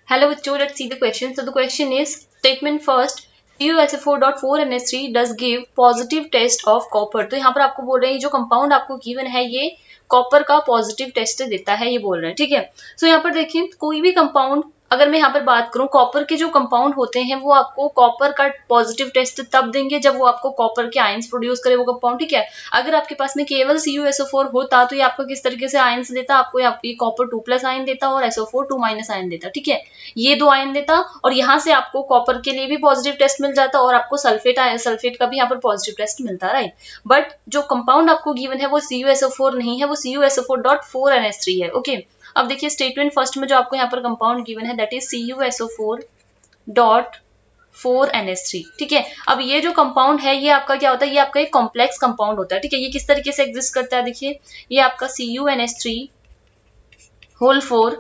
Hello bachcho, let's see the question. So the question is statement first CuSO4.4NH3 does give positive test of copper. तो यहाँ पर आपको बोल रहे हैं जो कंपाउंड आपको गिवन है ये कॉपर का पॉजिटिव टेस्ट देता है, ये बोल रहे हैं, ठीक है। सो यहाँ पर देखिए कोई भी कंपाउंड, अगर मैं यहाँ पर बात करूं कॉपर के जो कंपाउंड होते हैं वो आपको कॉपर का पॉजिटिव टेस्ट तब देंगे जब वो आपको कॉपर के आयंस प्रोड्यूस करे वो कंपाउंड, ठीक है। अगर आपके पास में केवल CuSO4 होता तो ये आपको किस तरीके से आयंस देता, आपको ये कॉपर 2+ आयन देता और SO4 2- आयन देता, ठीक है। ये 2 आयन देता और यहाँ से आपको कॉपर के लिए भी पॉजिटिव टेस्ट मिल जाता और आपको सल्फेट का भी यहाँ पर पॉजिटिव टेस्ट मिलता, राइट। बट जो कंपाउंड आपको गिवन है वो CuSO4 नहीं है, वो CuSO4.4NH3 है, ओके। अब देखिए स्टेटमेंट फर्स्ट में जो आपको यहाँ पर कंपाउंड गिवन है दैट इज CuSO4.4NH3, ठीक है। अब ये जो कंपाउंड है ये आपका क्या होता है, ये आपका एक कॉम्प्लेक्स कंपाउंड होता है, ठीक है। ये किस तरीके से एग्जिस्ट करता है, देखिए ये आपका CuNH3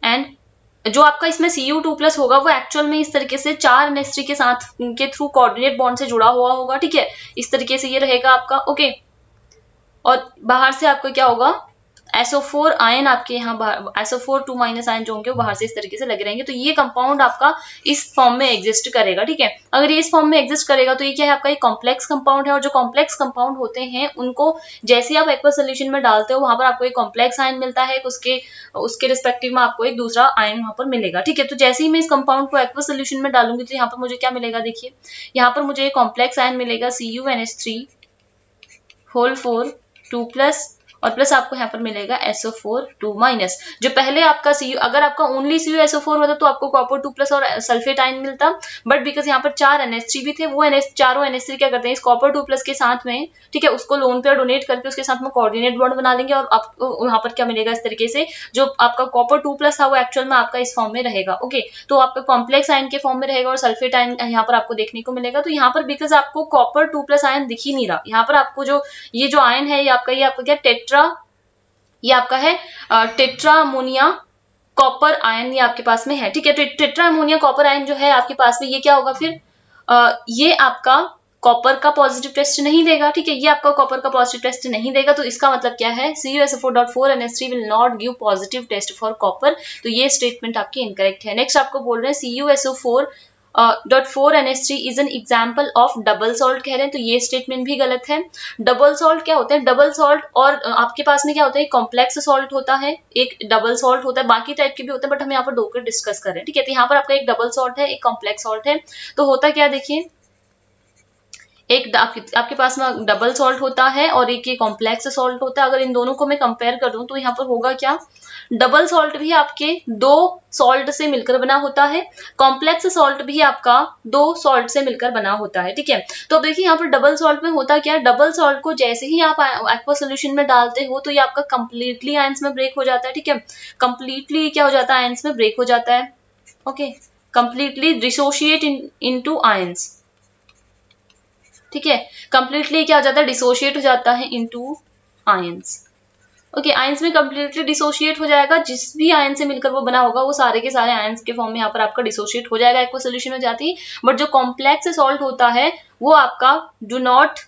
एंड जो आपका इसमें Cu2+ होगा वो एक्चुअल में इस तरीके से 4 NH3 के साथ के थ्रू कोऑर्डिनेट बॉन्ड से जुड़ा हुआ होगा, ठीक है। इस तरीके से ये रहेगा आपका, ओके। और बाहर से आपका क्या होगा, SO4 आयन आपके यहाँ SO4 2- आयन जो होंगे वो बाहर से इस तरीके से लगे रहेंगे। तो ये कंपाउंड आपका इस फॉर्म में एग्जिस्ट करेगा, ठीक है। अगर ये इस फॉर्म में एग्जिस्ट करेगा तो ये क्या है, आपका एक कॉम्प्लेक्स कंपाउंड है। और जो कॉम्प्लेक्स कंपाउंड होते हैं उनको जैसे आप एक्वस सोल्यूशन में डालते हो वहां पर आपको एक कॉम्प्लेक्स आयन मिलता है, उसके रिस्पेक्टिव में आपको एक दूसरा आयन वहां पर मिलेगा, ठीक है। तो जैसे ही मैं इस कंपाउंड को एक्वस सोल्यूशन में डालूंगी तो यहाँ पर मुझे क्या मिलेगा, देखिए यहाँ पर मुझे एक कॉम्प्लेक्स आयन मिलेगा CuNH3 2+ और प्लस आपको यहाँ पर मिलेगा SO4 2-। जो पहले आपका अगर आपका ओनली CuSO4 होता तो आपको कॉपर 2+ और सल्फेट आयन मिलता, बट बिकॉज यहाँ पर 4 NH3 भी थे, वो चारों NH3 क्या करते हैं इस कॉपर 2+ के साथ में, ठीक है, उसको लोन पे डोनेट करके उसके साथ में कोऑर्डिनेट बॉन्ड बना लेंगे और आपको यहाँ पर क्या मिलेगा, इस तरीके से जो आपका कॉपर 2+ था वो एक्चुअल में आपका इस फॉर्म में रहेगा, ओके। तो आपका कॉम्प्लेक्स आयन के फॉर्म में रहेगा और सल्फेट आयन यहाँ पर आपको देखने को मिलेगा। तो यहाँ पर बिकॉज आपको कॉपर 2+ आयन दिख ही नहीं रहा, यहाँ पर आपको जो ये जो आयन है ये आपका क्या ये आपका है टेट्रा अमोनिया कॉपर आयन, ये आपके पास में है, ठीक है। तो टेट्रा अमोनिया कॉपर आयन जो है आपके पास में ये क्या होगा फिर, ये आपका कॉपर का पॉजिटिव टेस्ट नहीं देगा, ठीक है। ये आपका कॉपर का पॉजिटिव टेस्ट नहीं देगा, तो इसका मतलब क्या है, CuSO4.4NH3 will not give positive test for copper. तो ये स्टेटमेंट आपकी इनकरेक्ट है। नेक्स्ट आपको बोल रहे हैं CuSO4.4NH3 is an example of double salt कह रहे हैं, तो ये स्टेटमेंट भी गलत है। डबल सॉल्ट क्या होता है, डबल सॉल्ट और आपके पास में क्या होता है, कॉम्प्लेक्स सॉल्ट होता है, एक डबल सॉल्ट होता है, बाकी टाइप के भी होते हैं बट हम यहाँ पर दो कर डिस्कस कर रहे हैं, ठीक है। तो यहाँ पर आपका एक डबल सॉल्ट है, एक कॉम्प्लेक्स सॉल्ट है। तो होता क्या, देखिए एक आपके पास में डबल सॉल्ट होता है और एक ये कॉम्प्लेक्स सॉल्ट होता है। अगर इन दोनों को मैं कंपेयर कर दूं तो यहाँ पर होगा क्या, डबल सॉल्ट भी आपके 2 सॉल्ट से मिलकर बना होता है, कॉम्प्लेक्स सॉल्ट भी आपका 2 सॉल्ट से मिलकर बना होता है, ठीक है। तो अब देखिए यहाँ पर डबल सॉल्ट में होता क्या, डबल सॉल्ट को जैसे ही आप एक्वा सोल्यूशन में डालते हो तो ये आपका कंप्लीटली आयंस में ब्रेक हो जाता है, ठीक है। कंप्लीटली क्या हो जाता है, आयंस में ब्रेक हो जाता है, okay. Completely dissociate into ions, ठीक है। कंप्लीटली क्या हो जाता है, डिसोशिएट हो जाता है इनटू आयंस, ओके। आयंस में कंप्लीटली डिसोशिएट हो जाएगा, जिस भी आयन से मिलकर वो बना होगा वो सारे के सारे आयंस के फॉर्म में यहाँ पर आपका डिसोशिएट हो जाएगा एक्वा सोल्यूशन में जाती है। बट जो कॉम्प्लेक्स सॉल्ट होता है वो आपका do not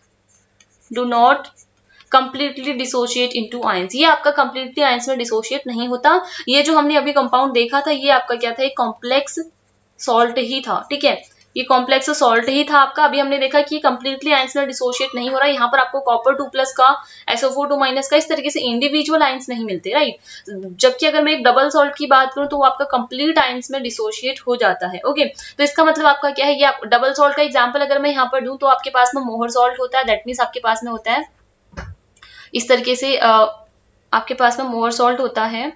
completely dissociate into ions, ये आपका कंप्लीटली आयंस में डिसोशिएट नहीं होता। ये जो हमने अभी कंपाउंड देखा था ये आपका क्या था, एक कॉम्प्लेक्स सॉल्ट ही था, ठीक है। ये कॉम्प्लेक्स सॉल्ट ही था आपका। अभी हमने देखा कि कंप्लीटली आयंस में डिसोशिएट नहीं हो रहा, यहाँ पर आपको कॉपर 2+ का SO4 2- का इस तरीके से इंडिविजुअल आयंस नहीं मिलते, राइट। जबकि अगर मैं एक डबल सॉल्ट की बात करूं तो वो आपका कंप्लीट आयंस में डिसोशिएट हो जाता है, ओके। तो इसका मतलब आपका क्या है, ये डबल सॉल्ट का एग्जाम्पल अगर मैं यहाँ पर दूं तो आपके पास में मोहर सॉल्ट होता है, दैट मीन्स आपके पास में होता है इस तरीके से आपके पास में मोहर सॉल्ट होता है,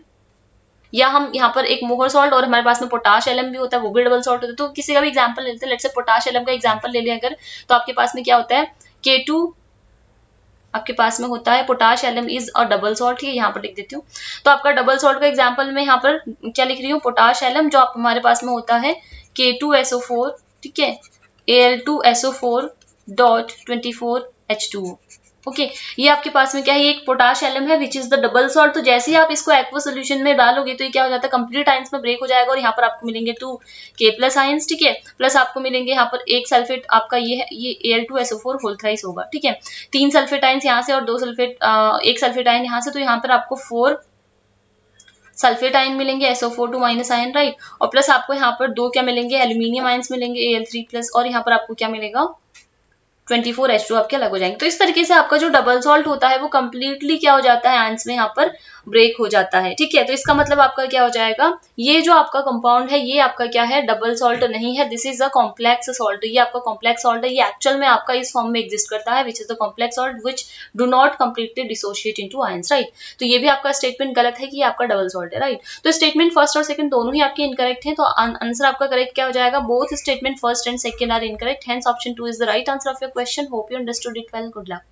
या हम यहाँ पर एक मोहर सॉल्ट और हमारे पास में पोटाश एलम भी होता है, वो भी डबल सॉल्ट होता है। तो किसी का भी एग्जांपल लेते हैं, लेट्स से पोटाश एलम का एग्जांपल ले लें अगर, तो आपके पास में क्या होता है, K2 आपके पास में होता है, potash alum is a double salt, ठीक है। यहाँ पर लिख देती हूँ। तो आपका डबल सॉल्ट का एग्जांपल में यहाँ पर क्या लिख रही हूँ, पोटाश एलम जो हमारे पास में होता है K2SO4, ठीक है, Al2SO4.24H2O, ओके। ये आपके पास में क्या है, एक पोटाश एलम है which is the double salt. तो जैसे ही आप इसको एक्वा सोल्यूशन में डालोगे तो ये क्या हो जाता है, कंप्लीट आयंस में ब्रेक हो जाएगा और यहाँ पर आपको मिलेंगे 2 K+ आयंस, ठीक है। प्लस आपको मिलेंगे यहाँ पर एक सल्फेट आपका ये है, ये Al2SO4 होल थ्राइस होगा, ठीक है। 3 सल्फेट आयंस यहाँ से और 2 सल्फेट एक सल्फेट आयन यहाँ से, तो यहाँ पर आपको 4 सल्फेट आयन मिलेंगे SO4 माइनस आयन, राइट। और प्लस आपको यहाँ पर 2 क्या मिलेंगे, एल्यूमिनियम आयन्स मिलेंगे Al3+, और यहाँ पर आपको क्या मिलेगा 24H2 आपके अलग हो जाएंगे। तो इस तरीके से आपका जो डबल सॉल्ट होता है वो कंप्लीटली क्या हो जाता है, आयंस में यहाँ पर ब्रेक हो जाता है, ठीक है। तो इसका मतलब आपका क्या हो जाएगा, ये जो आपका कंपाउंड है ये आपका क्या है, डबल सॉल्ट नहीं है, this is a complex salt. ये आपका कॉम्प्लेक्स सॉल्ट है, ये एक्चुअल में आपका इस फॉर्म में एग्जिस्ट करता है, which is the complex salt which do not completely dissociate into ions, right. तो ये भी आपका स्टेटमेंट गलत है कि ये आपका डबल सॉल्ट है, राइट। तो स्टेटमेंट फर्स्ट और सेकंड दोनों ही आपके इनकरेक्ट हैं, तो आंसर आपका करेक्ट क्या हो जाएगा, both statement first and second are incorrect, hence option 2 is the right answer of your question. Hope you understood it well, good luck.